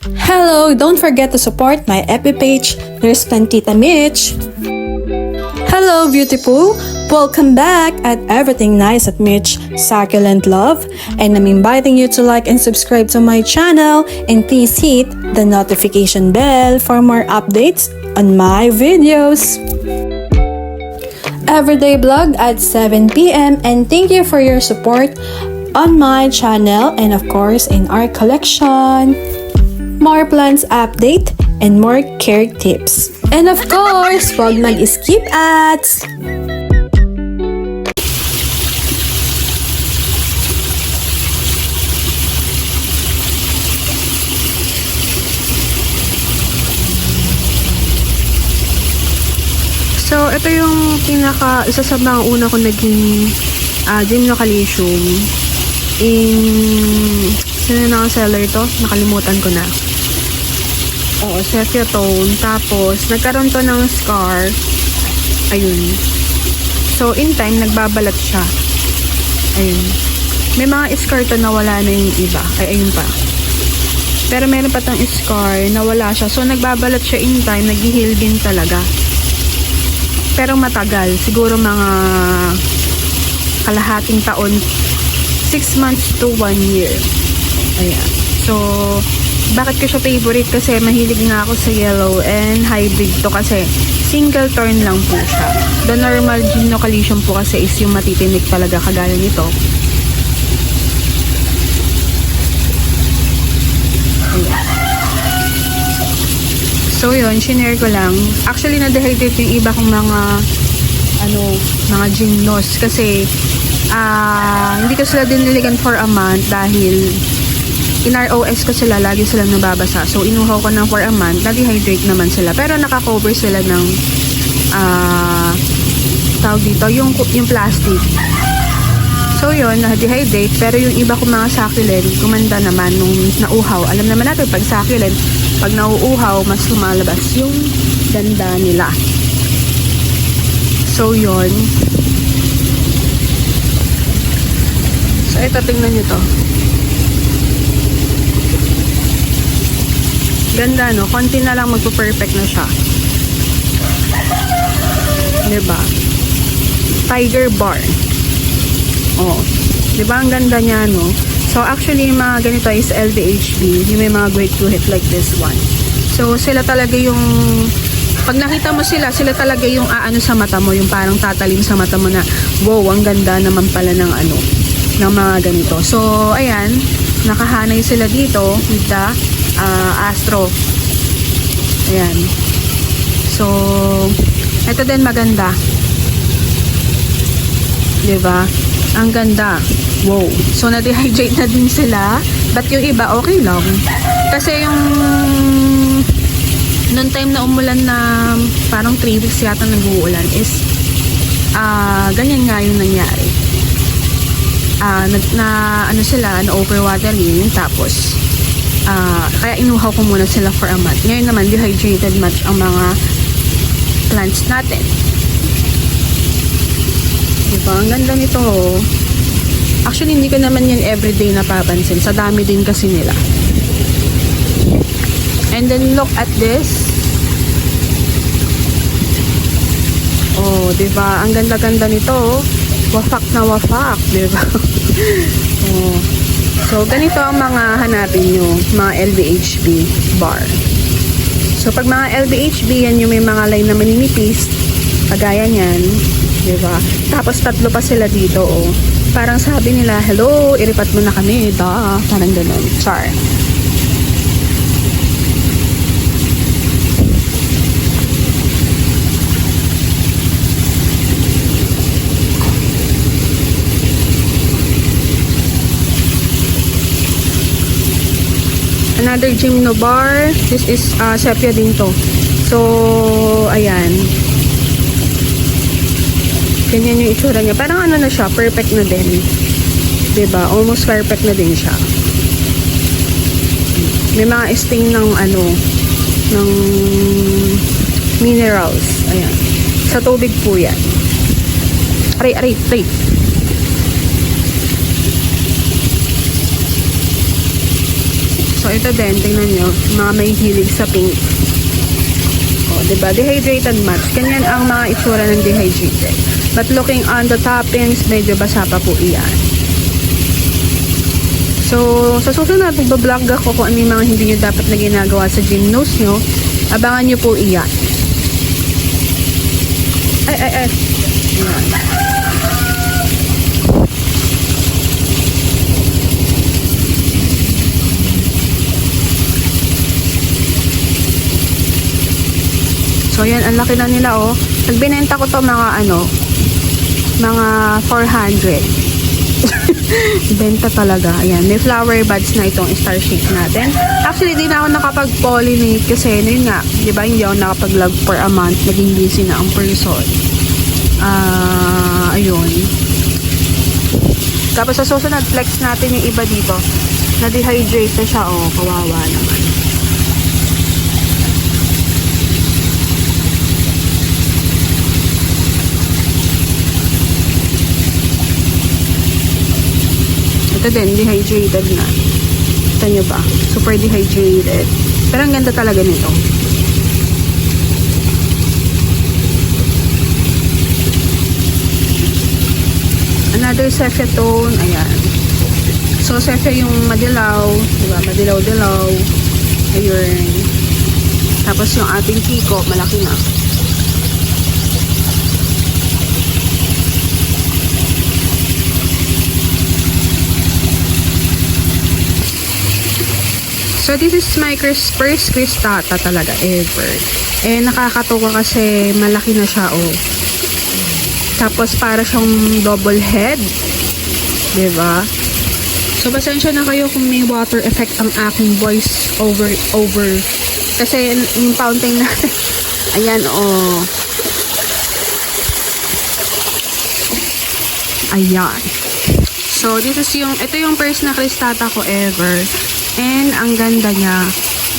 Hello! Don't forget to support my FB page, Nurse Plantita Mitch. Hello, beautiful! Welcome back at Everything Nice at Mitch Succulent Love, and I'm inviting you to like and subscribe to my channel, and please hit the notification bell for more updates on my videos. Everyday vlog at 7 p.m. and thank you for your support on my channel and of course in our collection. More plants update and more care tips. And of course, wag mag-skip ads! So, ito yung isa sa mga una ko naging gymnocalcium sino na ang seller to? Nakalimutan ko na. Oo, Ceftriaxone. Tapos, nagkaroon to ng scar. Ayun. So, in time, nagbabalat siya. Ayun. May mga scar to na wala na yung iba. Ay, ayun pa. Pero meron pa tong scar na wala siya. So, nagbabalat siya in time. Nag-heal din talaga. Pero matagal. Siguro mga kalahating taon. 6 months to 1 year. Ayan. So, bakit ko siya favorite? Kasi mahilig nga ako sa yellow and hybrid to kasi single thorn lang po siya. The normal gymnocalcium po kasi is yung matitinik talaga kagaya nito. Ayan. So, yun. Shinare ko lang. Actually, na-dehydrate yung iba kong mga gymnos kasi hindi ko sila diniligan for a month dahil in ROS ko sila, lagi silang nababasa. So, inuhaw ko ng for a month, na-dehydrate naman sila. Pero nakakover sila ng tawag dito, yung plastic. So, yun, na-dehydrate. Pero yung iba kong mga succulent, kumanda naman nung nauhaw. Alam naman natin, pag succulent, pag nauuhaw, mas lumalabas yung ganda nila. So, yun. So, ito, tingnan nyo to. Ganda, no? Konti na lang magpo-perfect na siya. Diba? Tiger bar. Oh. Diba? Ang ganda niya, no? So, actually, yung mga ganito is LDHB. Yung may mga great to hit like this one. So, sila talaga yung pag nakita mo sila talaga yung aano sa mata mo, yung parang tatalim sa mata mo na, wow, ang ganda naman pala ng ng mga ganito. So, ayan, nakahanay sila dito with the Astro. Ayan. So, ito din maganda. Diba? Ang ganda. Wow. So, na-dehydrate na din sila. But yung iba, okay lang. Kasi yung noong time na umulan na parang 3 weeks yata nag-uulan is ganyan nga yung nangyari. Na-overwatering tapos kaya inuhaw ko muna sila for a month. Ngayon naman, dehydrated much ang mga plants natin. Diba? Ang ganda nito. Actually, hindi ko naman yan everyday napapansin. Sa dami din kasi nila. And then, look at this. Oh, diba? Ang ganda-ganda nito. Wafak na wafak. Diba? Oh. So, ganito ang mga hanapin nyo, mga LBHB bar. So, pag mga LBHB, yan yung may mga line na maninipis, kagaya nyan, diba? Tapos, 3 pa sila dito, oh. Parang sabi nila, hello, iripat mo na kami, da. Parang ganun. Char. Another gymno bar. This is sepia din to. So, ayan. Ganyan yung itsura niya. Parang ano na siya, perfect na din. Diba? Almost perfect na din siya. May mga sting ng ng minerals. Ayan. Sa tubig po yan. Aray. So, ito din, tingnan nyo, mga may hilig sa pink. O, diba? Dehydrated match. Ganyan ang mga itsura ng dehydrated. But looking on the toppings, medyo basa pa po iyan. So, sa susunod, magbablog ako kung ano yung mga hindi nyo dapat na ginagawa sa gym nose nyo. Abangan nyo po iyan. Ayan. So, yan, ang laki na nila, oh. Nagbinenta ko to mga, mga 400. Benta talaga. Ayan, may flower buds na itong star shape natin. Actually, di na ako nakapag-pollinate kasi, yun nga, di ba, hindi ako nakapag-log for a month. Naging busy na ang person. Ayun. Tapos, sa susunod, flex natin yung iba dito. Na-dehydrate na siya, oh. Kawawa naman. Ito din, dehydrated na. Kita nyo ba? Super dehydrated. Pero ang ganda talaga nito. Another sepia tone. Ayan. So, sepia yung madilaw. Diba? Madilaw-dilaw. Ayun. Tapos yung ating kiko, malaki na. So, this is my first cristata talaga ever. Eh, nakakatuwa kasi malaki na siya, oh. Tapos, para siyang double head. Diba? So, pasensya na kayo kung may water effect ang aking voice over. Kasi, yung fountain natin, ayan, oh. Ayan. So, ito yung first na cristata ko ever. And, ang ganda niya.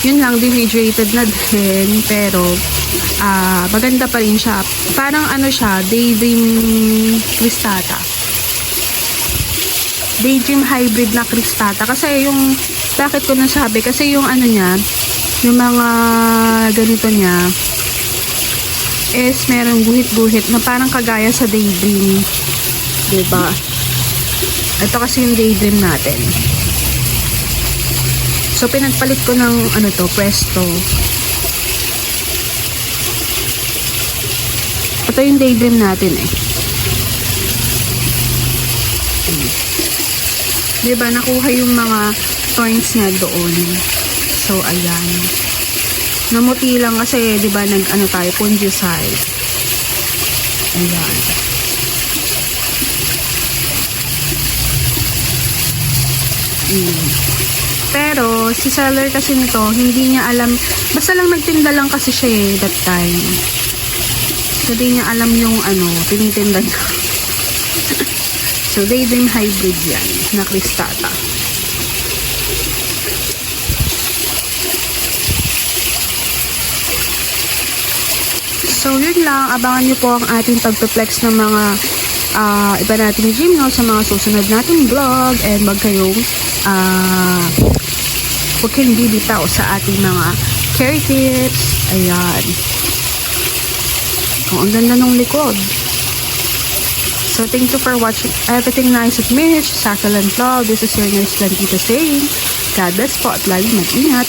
Yun lang, dehydrated na din. Pero, maganda pa rin siya. Parang siya, daydream cristata. Daydream hybrid na cristata. Kasi yung, bakit ko nasabi? Kasi yung niya, yung mga ganito niya, is merong guhit-guhit na parang kagaya sa daydream. Diba? Ito kasi yung daydream natin. So, pinagpalit ko ng, Presto. Ito yung daydream natin, eh. Diba, nakuha yung mga points niya doon. So, ayan. Namuti lang kasi, diba, tayo, fungicide. Ayan. Pero, si seller kasi nito, hindi niya alam, basta lang nagtinda lang kasi siya that time. So, hindi niya alam yung tinitinda niya. So, daydream hybrid yan, na cristata. So, yun lang, abangan niyo po ang ating pagpaplex ng mga iba nating gym, no, sa mga susunod nating vlog, and wag kayong huwag kayong bibitaw sa ating mga care tips. Ayan. Oh, ang ganda ng likod. So, thank you for watching Everything Nice with Mitch, Succulent Vlog. This is your nurse Blandita saying, God bless po at lagi mag-ingat.